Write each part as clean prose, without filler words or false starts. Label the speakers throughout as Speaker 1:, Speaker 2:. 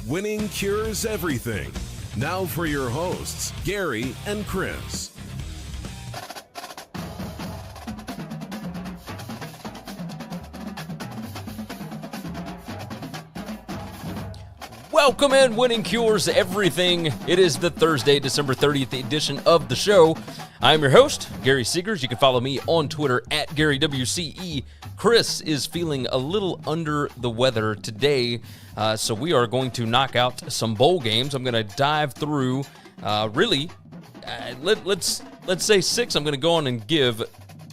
Speaker 1: Winning cures everything. Now for your hosts, Gary and Chris.
Speaker 2: Welcome in, Winning Cures Everything. It is the Thursday, December 30th edition of the show. I'm your host, Gary Seegers. You can follow me on Twitter at GaryWCE. Chris is feeling a little under the weather today, so we are going to knock out some bowl games. I'm going to dive through, let's say 6. I'm going to go on and give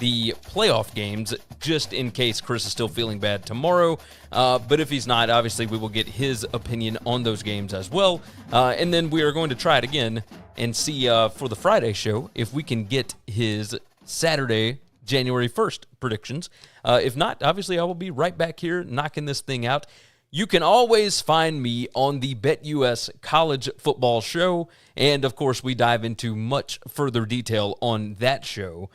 Speaker 2: the playoff games just in case Chris is still feeling bad tomorrow. But if he's not, obviously we will get his opinion on those games as well. And then we are going to try it again and see for the Friday show if we can get his Saturday, January 1st predictions. If not, obviously I will be right back here knocking this thing out. You can always find me on the BetUS College Football Show. And of course, we dive into much further detail on that show.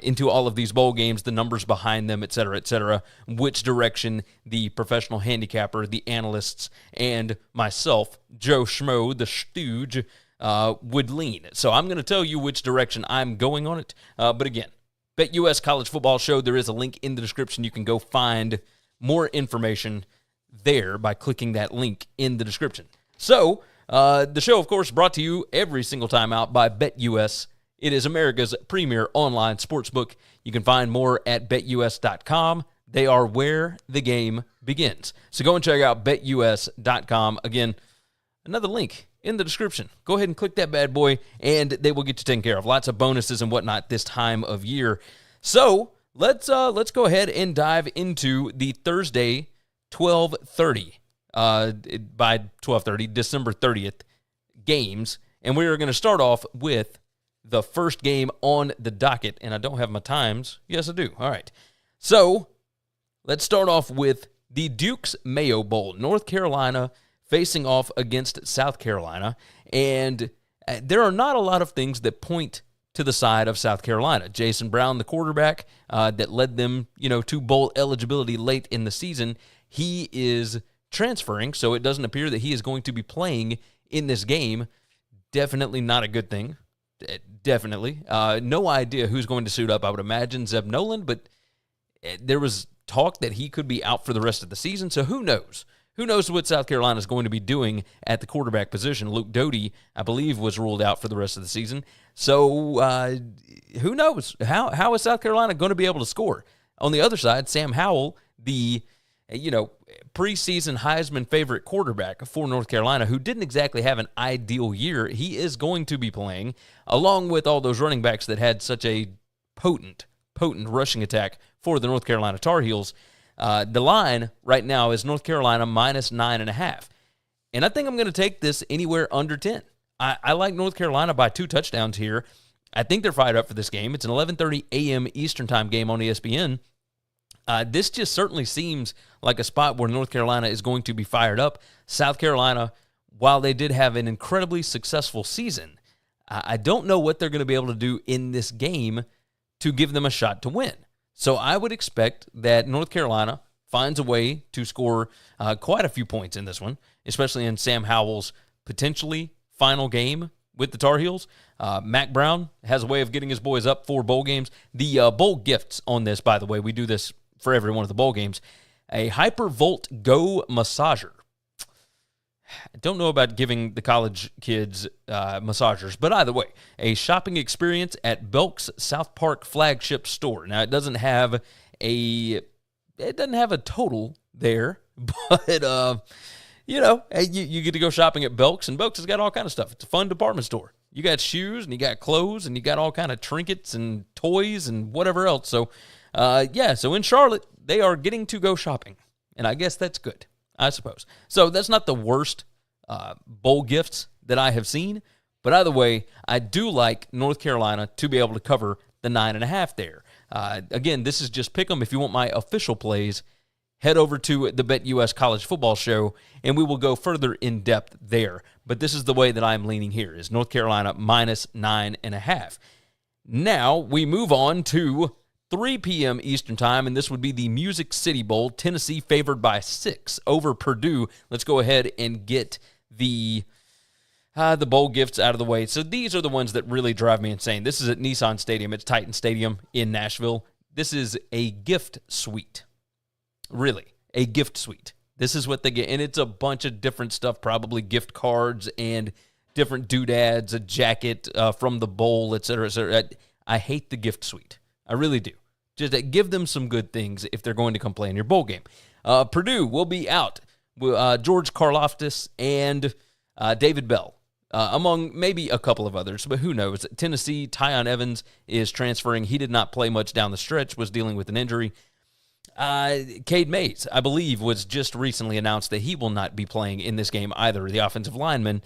Speaker 2: Into all of these bowl games, the numbers behind them, et cetera, which direction the professional handicapper, the analysts, and myself, Joe Schmo, the stooge, would lean. So I'm going to tell you which direction I'm going on it. But again, BetUS College Football Show, there is a link in the description. You can go find more information there by clicking that link in the description. So the show, of course, brought to you every single time out by BetUS. It is America's premier online sportsbook. You can find more at BetUS.com. They are where the game begins. So go and check out BetUS.com. Again, another link in the description. Go ahead and click that bad boy, and they will get you taken care of. Lots of bonuses and whatnot this time of year. So let's go ahead and dive into the Thursday 12:30 by 12:30 December 30th games, and we are going to start off with the first game on the docket, and I don't have my times. Yes, I do. All right. So let's start off with the Duke's Mayo Bowl. North Carolina facing off against South Carolina, and there are not a lot of things that point to the side of South Carolina. Jason Brown, the quarterback that led them, to bowl eligibility late in the season, he is transferring, so it doesn't appear that he is going to be playing in this game. Definitely not a good thing. Definitely. No idea who's going to suit up. I would imagine Zeb Noland, but there was talk that he could be out for the rest of the season, so who knows? Who knows what South Carolina is going to be doing at the quarterback position? Luke Doty, I believe, was ruled out for the rest of the season. So who knows? How is South Carolina going to be able to score? On the other side, Sam Howell, the preseason Heisman favorite quarterback for North Carolina, who didn't exactly have an ideal year, he is going to be playing, along with all those running backs that had such a potent rushing attack for the North Carolina Tar Heels. The line right now is North Carolina minus 9.5. And I think I'm going to take this anywhere under 10. I like North Carolina by 2 touchdowns here. I think they're fired up for this game. It's an 11:30 a.m. Eastern time game on ESPN. This just certainly seems like a spot where North Carolina is going to be fired up. South Carolina, while they did have an incredibly successful season, I don't know what they're going to be able to do in this game to give them a shot to win. So I would expect that North Carolina finds a way to score quite a few points in this one, especially in Sam Howell's potentially final game with the Tar Heels. Mac Brown has a way of getting his boys up for bowl games. The bowl gifts on this, by the way, we do this for every one of the bowl games. A Hypervolt Go massager. I don't know about giving the college kids massagers, but either way, a shopping experience at Belk's South Park flagship store. Now, it doesn't have a total there, but you get to go shopping at Belk's, and Belk's has got all kind of stuff. It's a fun department store. You got shoes, and you got clothes, and you got all kind of trinkets and toys and whatever else. So, so in Charlotte, they are getting to go shopping, and I guess that's good, I suppose. So that's not the worst bowl gifts that I have seen, but either way, I do like North Carolina to be able to cover the 9.5 there. Again, this is just pick 'em. If you want my official plays, head over to the BetUS College Football Show, and we will go further in depth there. But this is the way that I'm leaning here, is North Carolina minus 9.5. Now we move on to 3 p.m. Eastern Time, and this would be the Music City Bowl. Tennessee favored by 6 over Purdue. Let's go ahead and get the bowl gifts out of the way. So these are the ones that really drive me insane. This is at Nissan Stadium. It's Titan Stadium in Nashville. This is a gift suite. Really, a gift suite. This is what they get. And it's a bunch of different stuff, probably gift cards and different doodads, a jacket from the bowl, et cetera, et cetera. I hate the gift suite. I really do. Just give them some good things if they're going to come play in your bowl game. Purdue will be out. George Karlaftis and David Bell, among maybe a couple of others, but who knows. Tennessee, Tyon Evans is transferring. He did not play much down the stretch, was dealing with an injury. Cade Mays, I believe, was just recently announced that he will not be playing in this game either, the offensive lineman.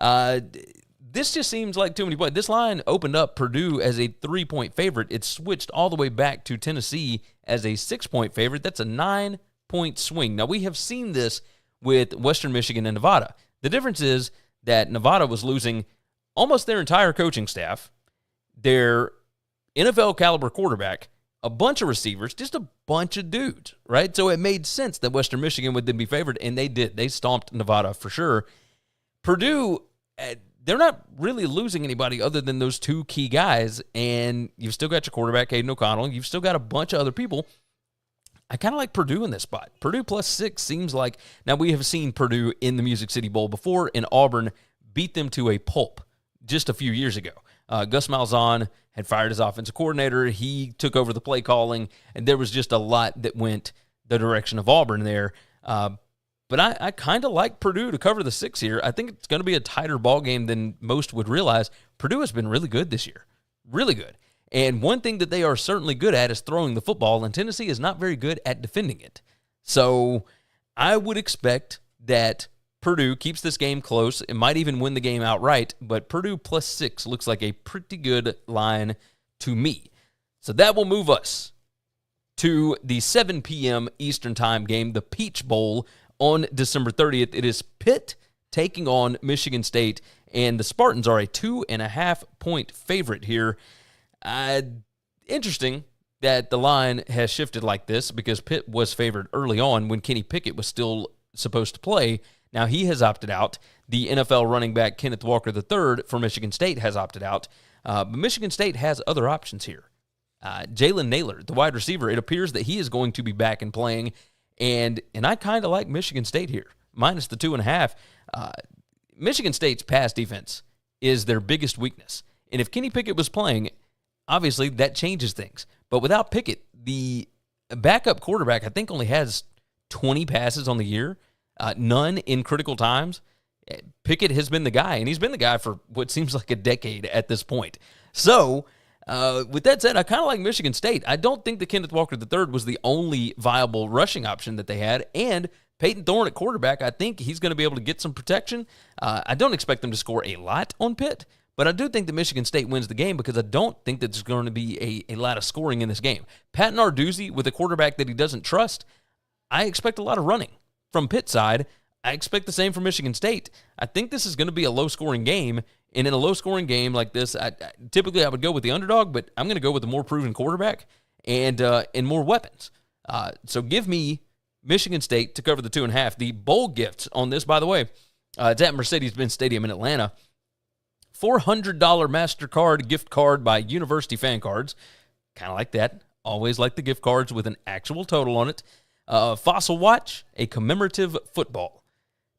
Speaker 2: This just seems like too many points. This line opened up Purdue as a 3-point favorite. It switched all the way back to Tennessee as a 6-point favorite. That's a 9-point swing. Now, we have seen this with Western Michigan and Nevada. The difference is that Nevada was losing almost their entire coaching staff, their NFL-caliber quarterback, a bunch of receivers, just a bunch of dudes, right? So it made sense that Western Michigan would then be favored, and they did. They stomped Nevada for sure. Purdue, they're not really losing anybody other than those two key guys, and you've still got your quarterback, Aiden O'Connell. You've still got a bunch of other people. I kind of like Purdue in this spot. Purdue +6 seems like, now we have seen Purdue in the Music City Bowl before, and Auburn beat them to a pulp just a few years ago. Gus Malzahn had fired his offensive coordinator. He took over the play calling, and there was just a lot that went the direction of Auburn there. But I kind of like Purdue to cover the 6 here. I think it's going to be a tighter ball game than most would realize. Purdue has been really good this year, really good. And one thing that they are certainly good at is throwing the football, and Tennessee is not very good at defending it. So I would expect that Purdue keeps this game close. It might even win the game outright, but Purdue +6 looks like a pretty good line to me. So that will move us to the 7 p.m. Eastern Time game, the Peach Bowl on December 30th. It is Pitt taking on Michigan State, and the Spartans are a 2.5-point favorite here. Interesting that the line has shifted like this because Pitt was favored early on when Kenny Pickett was still supposed to play. Now he has opted out. The NFL running back Kenneth Walker III for Michigan State has opted out. But Michigan State has other options here. Jalen Naylor, the wide receiver, it appears that he is going to be back and playing. And I kind of like Michigan State here, minus the 2.5. Michigan State's pass defense is their biggest weakness. And if Kenny Pickett was playing, obviously that changes things. But without Pickett, the backup quarterback, I think, only has 20 passes on the year, none in critical times. Pickett has been the guy, and he's been the guy for what seems like a decade at this point. So, with that said, I kind of like Michigan State. I don't think that Kenneth Walker III was the only viable rushing option that they had, and Peyton Thorne at quarterback, I think he's going to be able to get some protection. I don't expect them to score a lot on Pitt, but I do think that Michigan State wins the game because I don't think that there's going to be a lot of scoring in this game. Pat Narduzzi, with a quarterback that he doesn't trust, I expect a lot of running. From Pitt's side, I expect the same from Michigan State. I think this is going to be a low-scoring game, and in a low-scoring game like this, typically I would go with the underdog, but I'm going to go with the more proven quarterback and more weapons. So give me Michigan State to cover the 2.5. The bowl gifts on this, by the way, it's at Mercedes-Benz Stadium in Atlanta. $400 MasterCard gift card by University Fan Cards. Kind of like that. Always like the gift cards with an actual total on it. Fossil Watch, a commemorative football.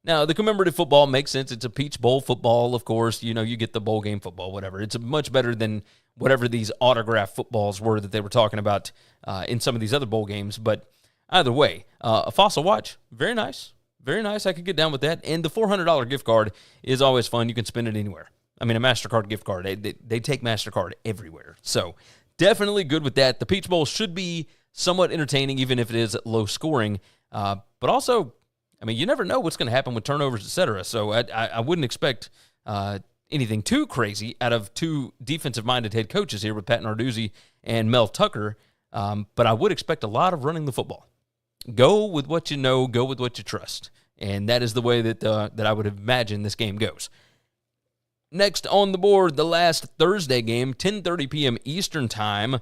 Speaker 2: Now, the commemorative football makes sense. It's a Peach Bowl football, of course. You know, you get the bowl game football, whatever. It's much better than whatever these autograph footballs were that they were talking about in some of these other bowl games. But either way, a Fossil Watch, very nice. Very nice. I could get down with that. And the $400 gift card is always fun. You can spend it anywhere. I mean, a MasterCard gift card. They take MasterCard everywhere. So definitely good with that. The Peach Bowl should be somewhat entertaining, even if it is low scoring. But also, I mean, you never know what's going to happen with turnovers, et cetera. So I wouldn't expect anything too crazy out of two defensive-minded head coaches here with Pat Narduzzi and Mel Tucker. But I would expect a lot of running the football. Go with what you know. Go with what you trust. And that is the way that I would imagine this game goes. Next on the board, the last Thursday game, 10:30 p.m. Eastern Time,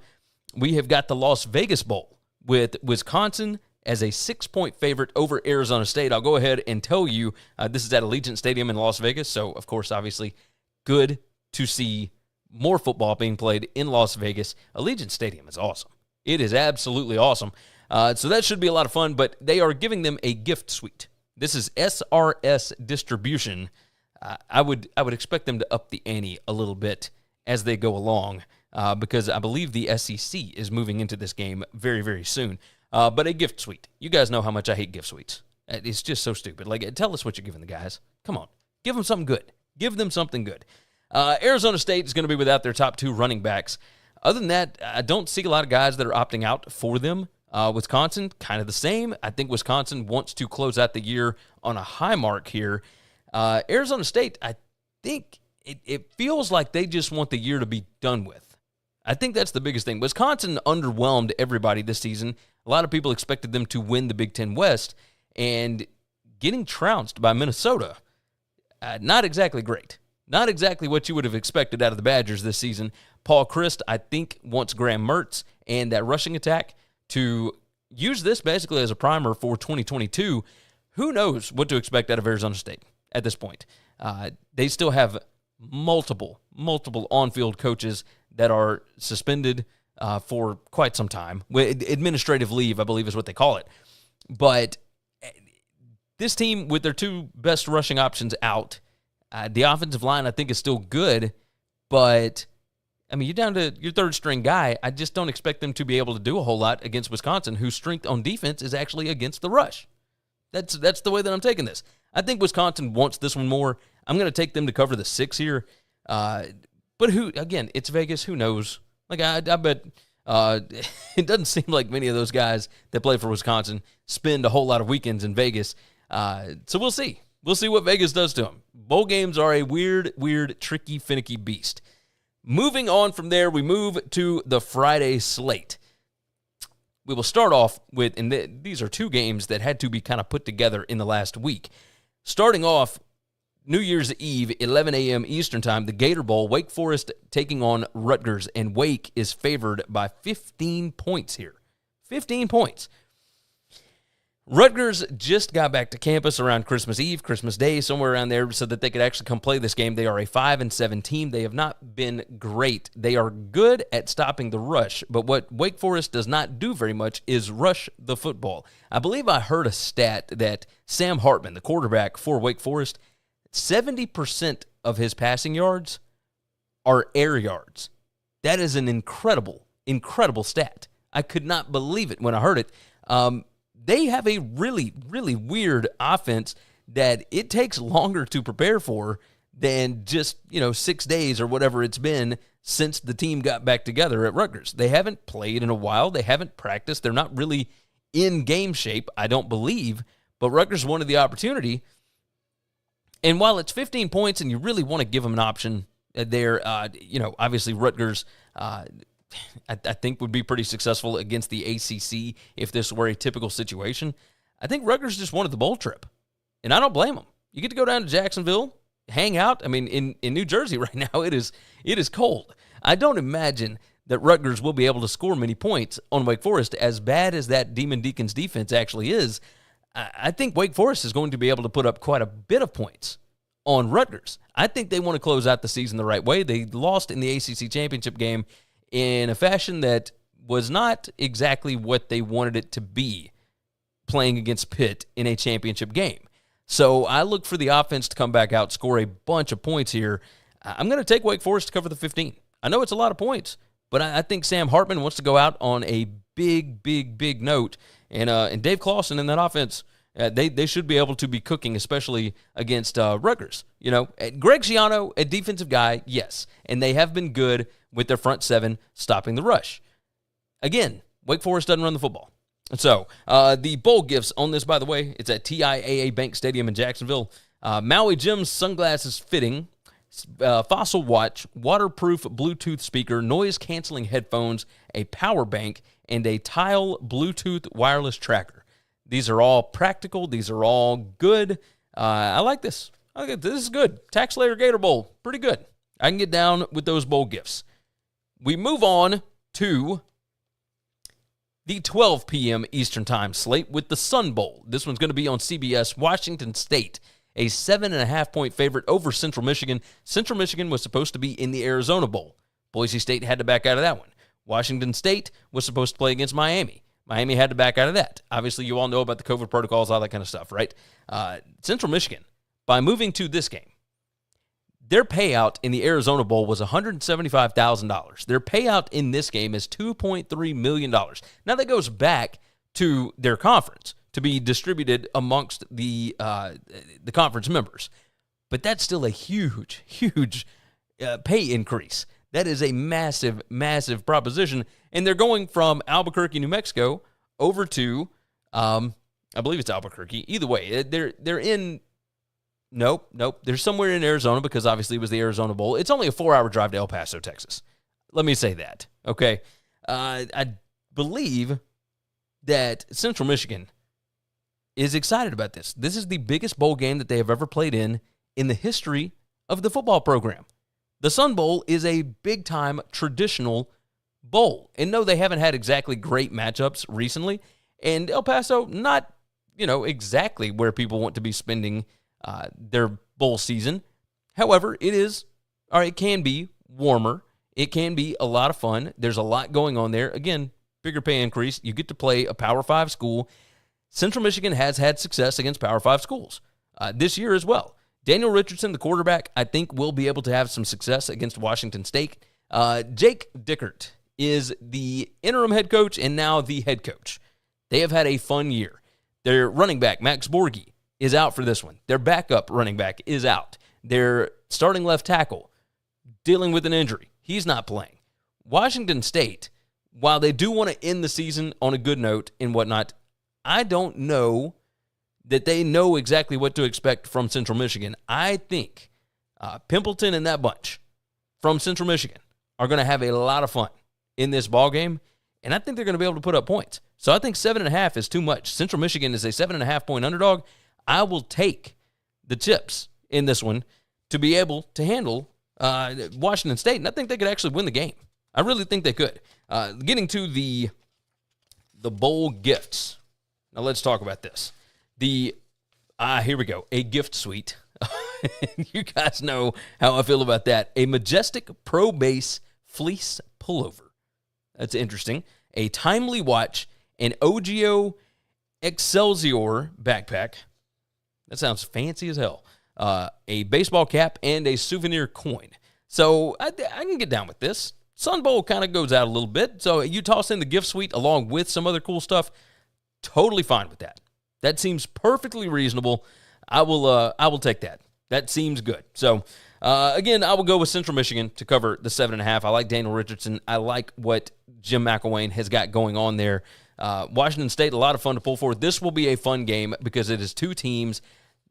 Speaker 2: we have got the Las Vegas Bowl with Wisconsin as a 6-point favorite over Arizona State. I'll go ahead and tell you this is at Allegiant Stadium in Las Vegas, so of course, obviously, good to see more football being played in Las Vegas. Allegiant Stadium is awesome. It is absolutely awesome. So that should be a lot of fun, but they are giving them a gift suite. This is SRS distribution. I would expect them to up the ante a little bit as they go along because I believe the SEC is moving into this game very, very soon. But a gift suite. You guys know how much I hate gift suites. It's just so stupid. Like, tell us what you're giving the guys. Come on. Give them something good. Give them something good. Arizona State is going to be without their top 2 running backs. Other than that, I don't see a lot of guys that are opting out for them. Wisconsin, kind of the same. I think Wisconsin wants to close out the year on a high mark here. Arizona State, I think it feels like they just want the year to be done with. I think that's the biggest thing. Wisconsin underwhelmed everybody this season. A lot of people expected them to win the Big Ten West, and getting trounced by Minnesota, not exactly great. Not exactly what you would have expected out of the Badgers this season. Paul Chryst, I think, wants Graham Mertz and that rushing attack to use this basically as a primer for 2022. Who knows what to expect out of Arizona State at this point? They still have multiple on-field coaches that are suspended for quite some time. Administrative leave, I believe, is what they call it. But this team, with their 2 best rushing options out, the offensive line, I think, is still good. But, I mean, you're down to your 3rd-string guy. I just don't expect them to be able to do a whole lot against Wisconsin, whose strength on defense is actually against the rush. That's the way that I'm taking this. I think Wisconsin wants this one more. I'm going to take them to cover the 6 here. But again, it's Vegas. Who knows? Like, I bet it doesn't seem like many of those guys that play for Wisconsin spend a whole lot of weekends in Vegas. So we'll see. We'll see what Vegas does to them. Bowl games are a weird, tricky, finicky beast. Moving on from there, we move to the Friday slate. We will start off with, and these are 2 games that had to be kind of put together in the last week. Starting off, New Year's Eve, 11 a.m. Eastern Time, the Gator Bowl, Wake Forest taking on Rutgers, and Wake is favored by 15 points here. 15 points. Rutgers just got back to campus around Christmas Eve, Christmas Day, somewhere around there, so that they could actually come play this game. They are a 5-7 team. They have not been great. They are good at stopping the rush, but what Wake Forest does not do very much is rush the football. I believe I heard a stat that Sam Hartman, the quarterback for Wake Forest, 70% of his passing yards are air yards. That is an incredible stat. I could not believe it when I heard it. They have a really weird offense that it takes longer to prepare for than just, 6 days or whatever it's been since the team got back together at Rutgers. They haven't played in a while. They haven't practiced. They're not really in game shape, I don't believe, but Rutgers wanted the opportunity. And while it's 15 points and you really want to give them an option there, obviously Rutgers, I think would be pretty successful against the ACC if this were a typical situation. I think Rutgers just wanted the bowl trip, and I don't blame them. You get to go down to Jacksonville, hang out. I mean, in New Jersey right now, it is cold. I don't imagine that Rutgers will be able to score many points on Wake Forest, as bad as that Demon Deacons defense actually is. I think Wake Forest is going to be able to put up quite a bit of points on Rutgers. I think they want to close out the season the right way. They lost in the ACC championship game in a fashion that was not exactly what they wanted it to be, playing against Pitt in a championship game. So I look for the offense to come back out, score a bunch of points here. I'm going to take Wake Forest to cover the 15. I know it's a lot of points, but I think Sam Hartman wants to go out on a big note. And Dave Clawson in that offense, they should be able to be cooking, especially against Rutgers. Greg Schiano, a defensive guy, yes, and they have been good with their front 7 stopping the rush. Again, Wake Forest doesn't run the football. So the bowl gifts on this, by the way, it's at TIAA Bank Stadium in Jacksonville. Maui Jim's sunglasses fitting, Fossil watch, waterproof Bluetooth speaker, noise-canceling headphones, a power bank, and a Tile Bluetooth wireless tracker. These are all practical. These are all good. I like this. This is good. Tax Layer Gator Bowl, pretty good. I can get down with those bowl gifts. We move on to the 12 p.m. Eastern Time slate with the Sun Bowl. This one's going to be on CBS. Washington State, a 7.5-point favorite over Central Michigan. Central Michigan was supposed to be in the Arizona Bowl. Boise State had to back out of that one. Washington State was supposed to play against Miami. Miami had to back out of that. Obviously, you all know about the COVID protocols, all that kind of stuff, right? Central Michigan, by moving to this game, their payout in the Arizona Bowl was $175,000. Their payout in this game is $2.3 million. Now, that goes back to their conference to be distributed amongst the conference members. But that's still a huge, huge pay increase. That is a massive, massive proposition. And they're going from Albuquerque, New Mexico, over to, I believe it's Albuquerque. Either way, they're in... Nope. They're somewhere in Arizona because obviously it was the Arizona Bowl. It's only a 4-hour drive to El Paso, Texas. Let me say that, okay? I believe that Central Michigan is excited about this. This is the biggest bowl game that they have ever played in the history of the football program. The Sun Bowl is a big-time traditional bowl. And no, they haven't had exactly great matchups recently. And El Paso, not, exactly where people want to be spending their bowl season. However, it can be warmer. It can be a lot of fun. There's a lot going on there. Again, bigger pay increase. You get to play a Power 5 school. Central Michigan has had success against Power 5 schools this year as well. Daniel Richardson, the quarterback, I think will be able to have some success against Washington State. Jake Dickert is the interim head coach and now the head coach. They have had a fun year. Their running back, Max Borghi, is out for this one. Their backup running back is out. Their starting left tackle, dealing with an injury. He's not playing. Washington State, while they do want to end the season on a good note and whatnot, I don't know that they know exactly what to expect from Central Michigan. I think Pimpleton and that bunch from Central Michigan are going to have a lot of fun in this ball game, and I think they're going to be able to put up points. So I think 7.5 is too much. Central Michigan is a 7.5-point underdog. I will take the chips in this one to be able to handle Washington State, and I think they could actually win the game. I really think they could. Getting to the bowl gifts. Now let's talk about this. Here we go. A gift suite. You guys know how I feel about that. A Majestic Pro Base fleece pullover. That's interesting. A Timely watch. An Ogio Excelsior backpack. That sounds fancy as hell. A baseball cap and a souvenir coin. So I can get down with this. Sun Bowl kind of goes out a little bit. So you toss in the gift suite along with some other cool stuff. Totally fine with that. That seems perfectly reasonable. I will take that. That seems good. So again, I will go with Central Michigan to cover the 7.5. I like Daniel Richardson. I like what Jim McElwain has got going on there. Washington State, a lot of fun to pull for. This will be a fun game because it is two teams,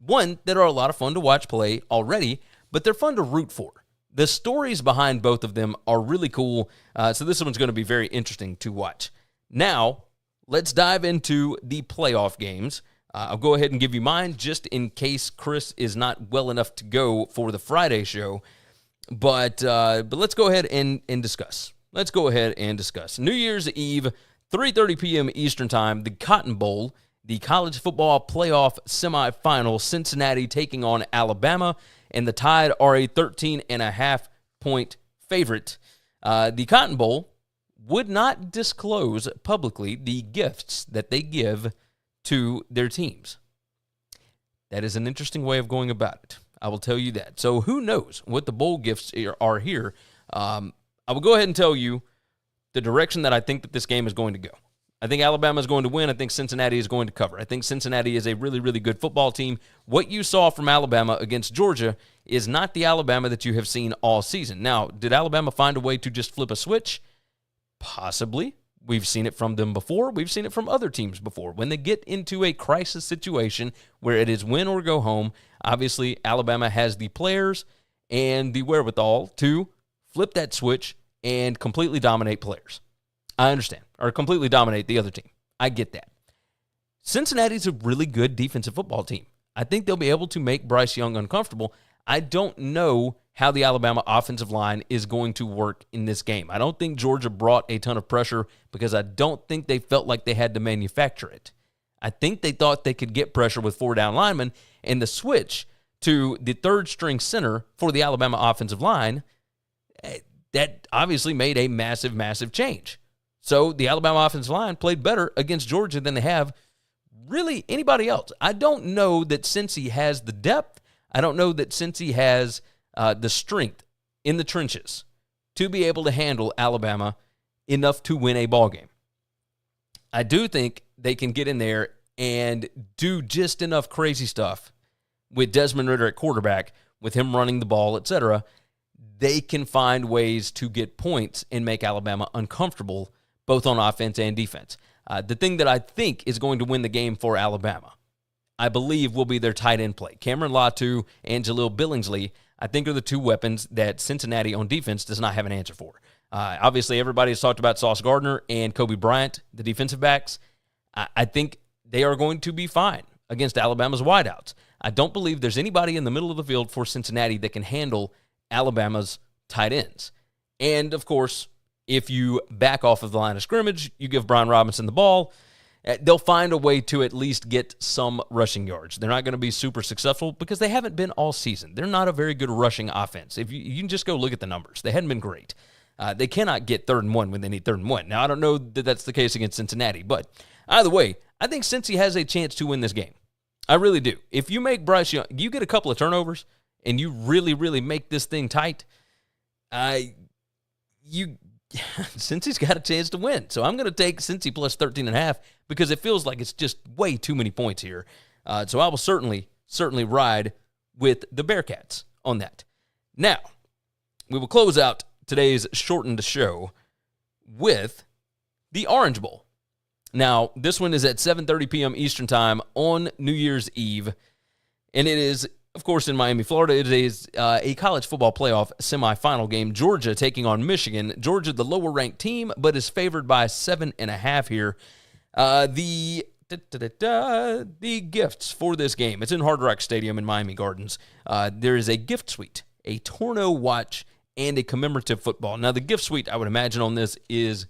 Speaker 2: one, that are a lot of fun to watch play already, but they're fun to root for. The stories behind both of them are really cool, so this one's going to be very interesting to watch. Now, let's dive into the playoff games. I'll go ahead and give you mine just in case Chris is not well enough to go for the Friday show, but let's go ahead and discuss. Let's go ahead and discuss. New Year's Eve, 3:30 p.m. Eastern Time, the Cotton Bowl, the college football playoff semifinal, Cincinnati taking on Alabama, and the Tide are a 13.5-point favorite. The Cotton Bowl would not disclose publicly the gifts that they give to their teams. That is an interesting way of going about it. I will tell you that. So who knows what the bowl gifts are here. I will go ahead and tell you the direction that I think that this game is going to go. I think Alabama is going to win. I think Cincinnati is going to cover. I think Cincinnati is a really, really good football team. What you saw from Alabama against Georgia is not the Alabama that you have seen all season. Now, did Alabama find a way to just flip a switch? Possibly. We've seen it from them before. We've seen it from other teams before. When they get into a crisis situation where it is win or go home, obviously Alabama has the players and the wherewithal to flip that switch and completely dominate players. I understand. Or completely dominate the other team. I get that. Cincinnati's a really good defensive football team. I think they'll be able to make Bryce Young uncomfortable. I don't know how the Alabama offensive line is going to work in this game. I don't think Georgia brought a ton of pressure because I don't think they felt like they had to manufacture it. I think they thought they could get pressure with 4 down linemen, and the switch to the third-string center for the Alabama offensive line, that obviously made a massive, massive change. So the Alabama offensive line played better against Georgia than they have really anybody else. I don't know that Cincy has the depth. I don't know that Cincy has the strength in the trenches to be able to handle Alabama enough to win a ball game. I do think they can get in there and do just enough crazy stuff with Desmond Ridder at quarterback, with him running the ball, etc. They can find ways to get points and make Alabama uncomfortable, both on offense and defense. The thing that I think is going to win the game for Alabama, I believe, will be their tight end play. Cameron Latu and Jaleel Billingsley, I think, are the 2 weapons that Cincinnati on defense does not have an answer for. Obviously, everybody has talked about Sauce Gardner and Kobe Bryant, the defensive backs. I think they are going to be fine against Alabama's wideouts. I don't believe there's anybody in the middle of the field for Cincinnati that can handle Alabama's tight ends. And, of course, if you back off of the line of scrimmage, you give Brian Robinson the ball, they'll find a way to at least get some rushing yards. They're not going to be super successful because they haven't been all season. They're not a very good rushing offense. If you can just go look at the numbers. They hadn't been great. They cannot get 3rd and 1 when they need 3rd and 1. Now, I don't know that that's the case against Cincinnati, but either way, I think Cincy has a chance to win this game. I really do. If you make Bryce Young, you get a couple of turnovers, and you really, really make this thing tight, Cincy's got a chance to win. So I'm going to take Cincy plus 13.5 because it feels like it's just way too many points here. So I will certainly ride with the Bearcats on that. Now, we will close out today's shortened show with the Orange Bowl. Now, this one is at 7:30 p.m. Eastern Time on New Year's Eve, and it is, of course, in Miami, Florida. It is a college football playoff semifinal game. Georgia taking on Michigan. Georgia, the lower-ranked team, but is favored by 7.5 here. The gifts for this game. It's in Hard Rock Stadium in Miami Gardens. There is a gift suite, a Torno watch, and a commemorative football. Now, the gift suite, I would imagine, on this is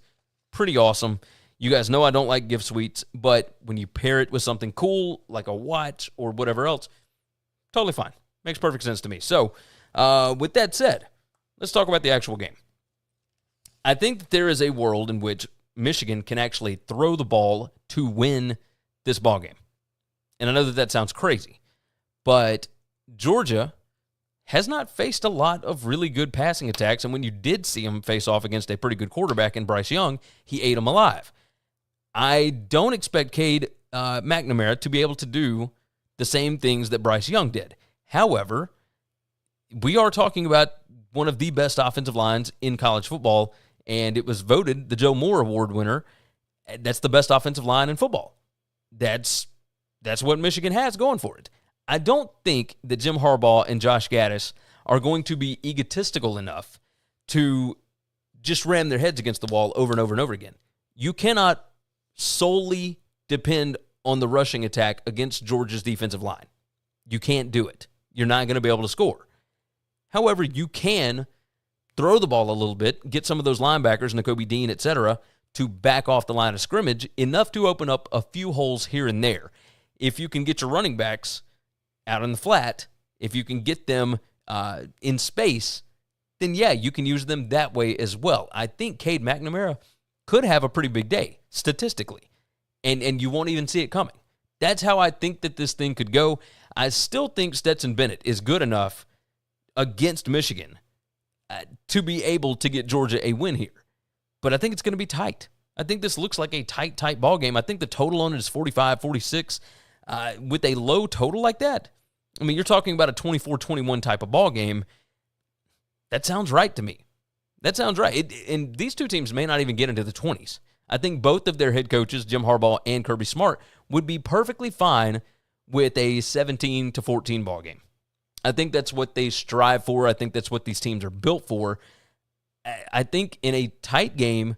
Speaker 2: pretty awesome. You guys know I don't like gift suites, but when you pair it with something cool, like a watch or whatever else, totally fine. Makes perfect sense to me. So, with that said, let's talk about the actual game. I think that there is a world in which Michigan can actually throw the ball to win this ball game. And I know that sounds crazy, but Georgia has not faced a lot of really good passing attacks, and when you did see him face off against a pretty good quarterback in Bryce Young, he ate him alive. I don't expect Cade McNamara to be able to do the same things that Bryce Young did. However, we are talking about one of the best offensive lines in college football, and it was voted the Joe Moore Award winner. That's the best offensive line in football. That's what Michigan has going for it. I don't think that Jim Harbaugh and Josh Gaddis are going to be egotistical enough to just ram their heads against the wall over and over and over again. You cannot solely depend on the rushing attack against Georgia's defensive line. You can't do it. You're not going to be able to score. However, you can throw the ball a little bit, get some of those linebackers, Nakobe Dean, etc., to back off the line of scrimmage enough to open up a few holes here and there. If you can get your running backs out in the flat, if you can get them in space, then yeah, you can use them that way as well. I think Cade McNamara could have a pretty big day, statistically, and you won't even see it coming. That's how I think that this thing could go. I still think Stetson Bennett is good enough against Michigan to be able to get Georgia a win here. But I think it's going to be tight. I think this looks like a tight ball game. I think the total on it is 45-46. With a low total like that, I mean, you're talking about a 24-21 type of ball game. That sounds right to me. That sounds right. And these two teams may not even get into the 20s. I think both of their head coaches, Jim Harbaugh and Kirby Smart, would be perfectly fine with a 17-14 ball game. I think that's what they strive for. I think that's what these teams are built for. I think in a tight game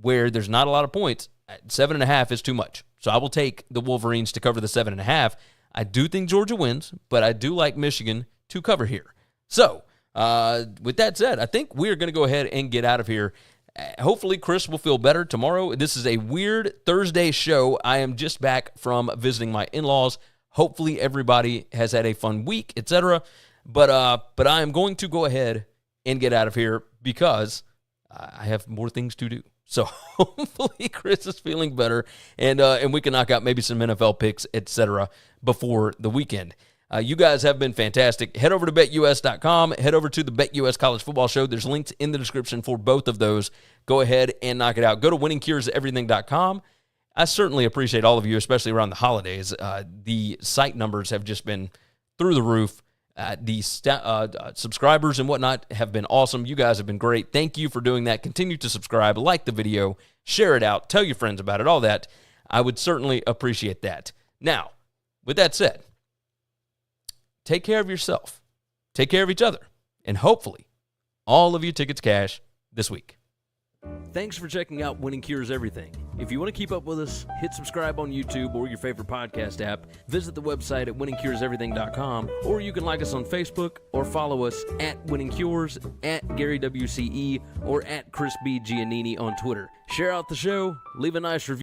Speaker 2: where there's not a lot of points, 7.5 is too much. So I will take the Wolverines to cover the 7.5. I do think Georgia wins, but I do like Michigan to cover here. So, with that said, I think we're going to go ahead and get out of here. Hopefully, Chris will feel better tomorrow. This is a weird Thursday show. I am just back from visiting my in-laws. Hopefully, everybody has had a fun week, etc. But I am going to go ahead and get out of here because I have more things to do. So hopefully Chris is feeling better, and we can knock out maybe some NFL picks, etc. before the weekend. You guys have been fantastic. Head over to BetUS.com. Head over to the BetUS College Football Show. There's links in the description for both of those. Go ahead and knock it out. Go to winningcureseverything.com. I certainly appreciate all of you, especially around the holidays. The site numbers have just been through the roof. The subscribers and whatnot have been awesome. You guys have been great. Thank you for doing that. Continue to subscribe, like the video, share it out, tell your friends about it, all that. I would certainly appreciate that. Now, with that said, take care of yourself, take care of each other, and hopefully all of your tickets cash this week. Thanks for checking out Winning Cures Everything. If you want to keep up with us, hit subscribe on YouTube or your favorite podcast app. Visit the website at winningcureseverything.com, or you can like us on Facebook or follow us at Winning Cures, at Gary WCE, or at Chris B. Giannini on Twitter. Share out the show, leave a nice review.